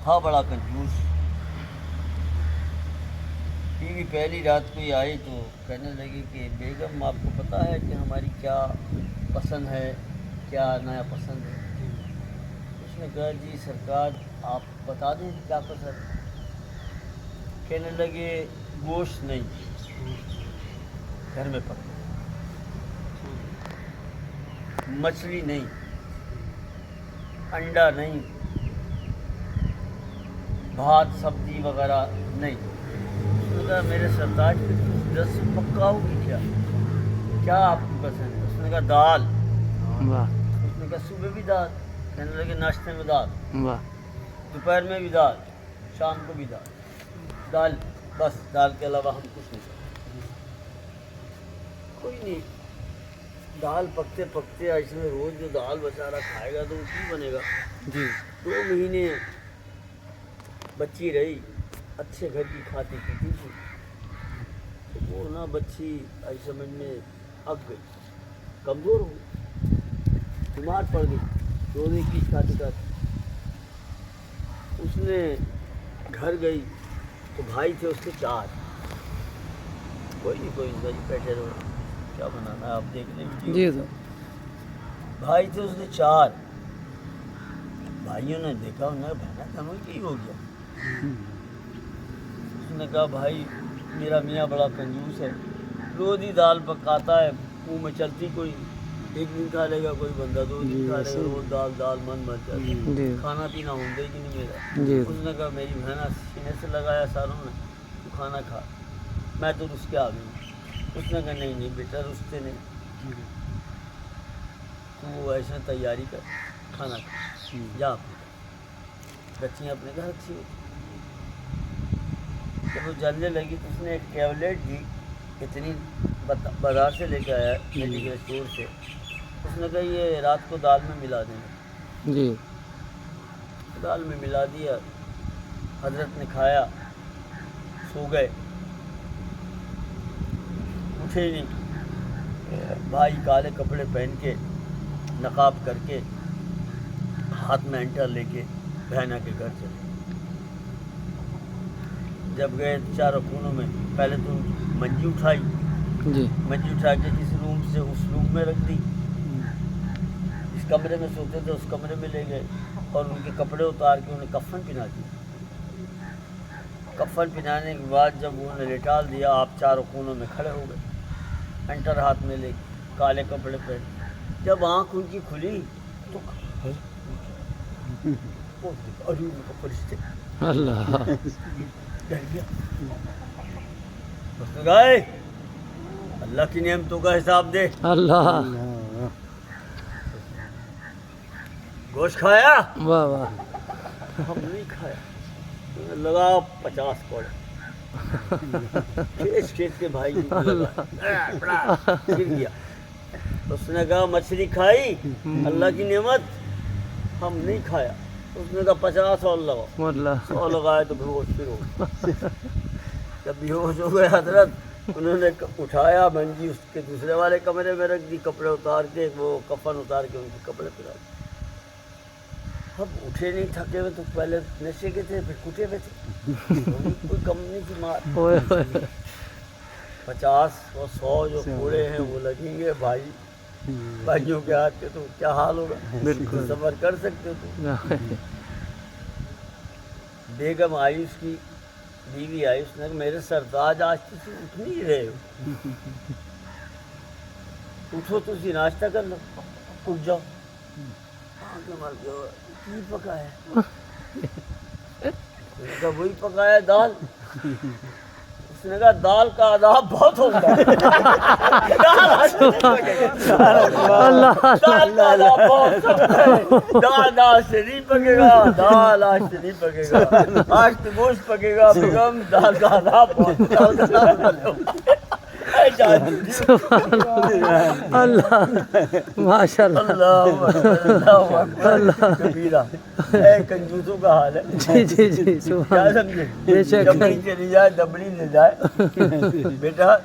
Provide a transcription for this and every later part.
تھا بڑا کنجوس. بیوی پہلی رات کو ہی آئی تو کہنے لگی کہ بیگم آپ کو پتہ ہے کہ ہماری کیا پسند ہے, کیا نیا پسند ہے؟ اس نے کہا جی سرکار آپ بتا دیں کیا پسند ہے. کہنے لگے گوشت نہیں, گھر میں پکا, مچھلی نہیں, انڈا نہیں, بھات سبزی وغیرہ نہیں. اس نے کہا میرے سرتاج دس پکا ہوگی کیا آپ کو پسند ہے؟ اس نے کہا دال. اس نے کہا صبح بھی دال. کہنے لگے ناشتے میں دال, دوپہر میں بھی دال, شام کو بھی دال. دال بس, دال کے علاوہ ہم کچھ نہیں کرتے. کوئی نہیں, دال پکتے پکتے ایسے میں روز جو دال بیچارہ کھائے گا تو وہ کی بنے گا. 2 مہینے بچی رہی, اچھے گھر کی کھاتی پیتی تھی. وہ نا بچی ایسے سمجھ میں اگ گئی, کمزور ہو گئی, بیمار پڑ گئی, روزے کی کھاتی کھاتی. اس نے گھر گئی تو بھائی تھے اس کے 4. کوئی نہیں بیٹھے رہو, کیا بنانا ہے آپ دیکھ لیں. جی سر. بھائی تھے اس کے 4. بھائیوں نے دیکھا, انہوں نے بہنا تمہیں کی ہو گیا. اس نے کہا بھائی میرا میاں بڑا کنجوس ہے, روز ہی دال پکاتا ہے, منہ میں چلتی کوئی 1 دن کھا لے گا, کوئی بندہ 2 دن کھا لے گا, روز دال دال من مر جاتا, کھانا پینا ہوتا ہی نہیں میرا. اس نے کہا میری بہنا سینے سے لگایا ساروں نے, تو کھانا کھا, میں تو رس کے آ گئی. اس نے کہا نہیں بیٹا رستے نہیں, تو وہ ایسے تیاری کر کھانا کھا, جا بچیاں اپنے گھر اچھی ہوتی. جب وہ جلنے لگی تو اس نے ایک ٹیبلیٹ دی, اتنی بازار سے لے کے آیا میڈیکل اسٹور سے. اس نے کہا یہ رات کو دال میں ملا دینا. جی. دال میں ملا دیا, حضرت نے کھایا, سو گئے, اٹھے نہیں. بھائی کالے کپڑے پہن کے, نقاب کر کے, ہاتھ میں انٹر لے کے بہنا کے گھر چلے. جب گئے 4 کونوں میں, پہلے تو منجی اٹھائی, منجی اٹھا کے جس روم سے اس روم میں رکھ دی. اس کمرے میں سوتے تھے اس کمرے میں لے گئے, اور ان کے کپڑے اتار کے انہیں کفن پہنا دیا. کفن پہنانے کے بعد جب انہوں نے لٹال دیا, آپ 4 کونوں میں کھڑے ہو گئے, انٹر ہاتھ میں لے کے, کالے کپڑے پہن. جب آنکھ ان کی کھلی تو فرشتے اللہ. ڈر گیا. اس نے کہا اللہ کی نعمتوں کا حساب دے. اللہ. گوشت کھایا؟ واہ واہ. ہم نہیں کھایا. لگا 50 کوڑے کھیچ کھیچ کے بھائی لگا, گر گیا. اس نے کہا مچھلی کھائی؟ اللہ کی نعمت, ہم نہیں کھایا. اس نے کہا 50 اور لگا. 100 لگائے تو بے ہوش پھر ہو. جب بے ہوش ہو گئے حضرت, انہوں نے اٹھایا منجی اس کے دوسرے والے کمرے میں رکھ دی, کپڑے اتار کے, وہ کفن اتار کے ان کے کپڑے پہنا دیے. اب اٹھے نہیں, تھکے ہوئے, تو پہلے نشے کے تھے, پھر کٹے ہوئے تھے, کوئی کم نہیں تھی مار. 50 اور 100 جو کوڑے ہیں وہ لگیں گے بھائی, بھائیوں کے ہاتھ کے, تو کیا حال ہوگا. بالکل صبر کر سکتے تو. بیگم آئی, اس کی بیوی آئی, اس نے کہا میرے سرتاج آج تھی اٹھ نہیں رہے ہو, اٹھو تھی ناشتہ کر لو, اٹھ جاؤ. کی پکایا؟ وہی پکایا دال. اس نے کہا دال کا عذاب بہت ہوگا. دال آج سے نہیں پکے گا, دال آج سے نہیں پکے گا, آج تو گوشت پکے گا. بیگم دال کا عذاب بہت. اللہ ماشاء اللہ. کنجوسوں کا حال ہے. جی جی جی. کیا سمجھے, دبڑی چلی جائے دبڑی لے جائے. بیٹا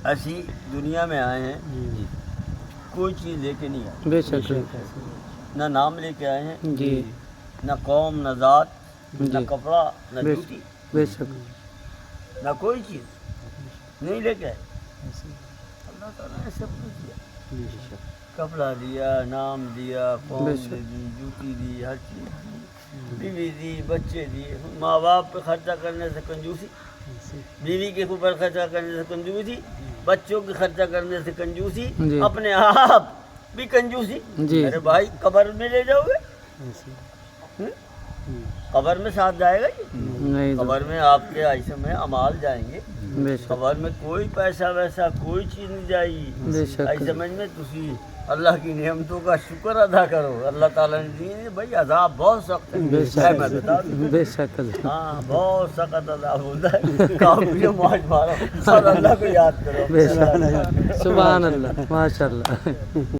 ایسی دنیا میں آئے ہیں, کوئی چیز لے کے نہیں آئے, بے شک, نہ نام لے کے آئے ہیں, جی, نہ قوم نہ ذات نہ جی کپڑا نہ بے جوتی بے شک نہ کوئی چیز نہیں لے کے آئے۔ اللہ تعالیٰ نے سب کچھ دیا، کپڑا دیا، نام دیا، قوم بے نے شک۔ دی، جوتی دی، ہر چیز دی، بیوی دی، بچے دیے۔ ماں باپ پہ خرچہ کرنے سے کنجوسی، بیوی کے اوپر خرچہ کرنے سے کنجوسی، بچوں کے خرچہ کرنے سے کنجوسی، جی۔ اپنے آپ بھی کنجوسی۔ جی۔ ارے بھائی قبر میں لے جاؤ گے؟ قبر میں ساتھ جائے گا جی؟ نہیں تو قبر میں آپ کے ایسے میں اعمال جائیں گے، بے شک قبر میں کوئی پیسہ ویسا کوئی چیز نہیں جائے گی۔ بے شک ایسے سمجھ میں تسی اللہ کی نعمتوں کا شکر ادا کرو، اللہ تعالیٰ نے دی ہے۔ بھائی عذاب بہت سخت ہے، بے ہے شک میں بتا دوں۔ بے شک ہاں بہت سخت عذاب ہوتا ہے، کام پیو موج مارو اور اللہ کو یاد کرو۔ بے شک سبحان اللہ ماشاء اللہ